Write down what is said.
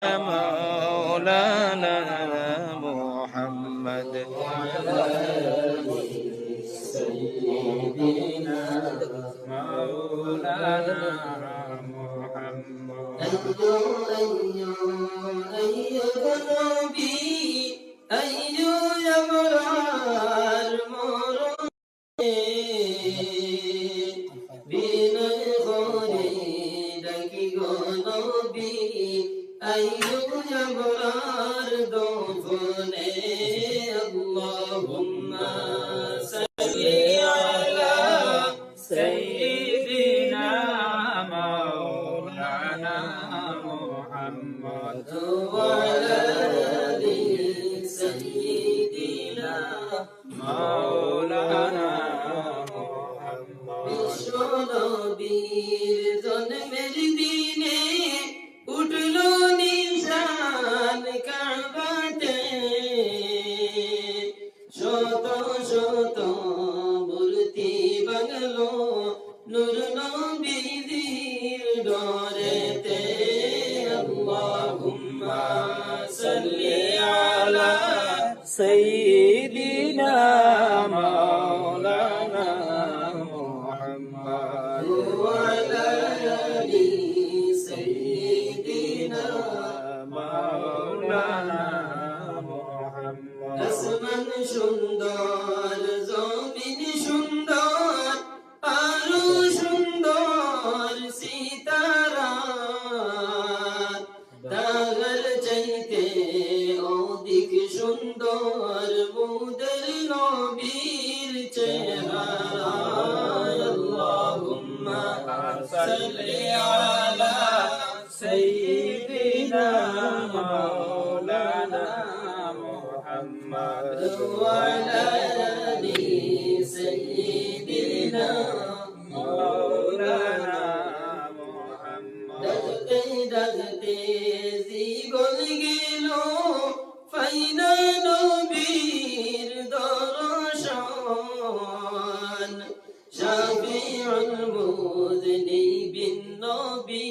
مولانا محمد سيدنا مولانا محمد أيها النبي أيها أبرار বিনয় করে ডাকি গো নবী আইয়ুয়া বরার দোফনে আল্লাহুম্মা সাল্লি আলা সাইয়্যিদিনা মাওলানা মুহাম্মদ ওয়া আলা আলি সাইয়্যিদিনা মাওলানা বিশ্বনবীর জন্মের দিনে উঠলো নিশান কাবাতে শত শত মূর্তি বাংলো নূর নবীর ডরেতে আল্লাহুম্মা সাল্লি আলা সাইয়্যিদিনা মাওলানা وعلى آل سيدنا مولانا محمد আসমান সুন্দর জমিন সুন্দর আরো সুন্দর সিতারা তার চাইতে অধিক সুন্দর মুদের নবীর চেহারা صلي على سيدنا مولانا محمد وعلى آل سيدنا مولانا محمد دغتے دغتے জীবন গেল ফাইনা নবীর দর্শন শাফিউল মুযনিবিন নবী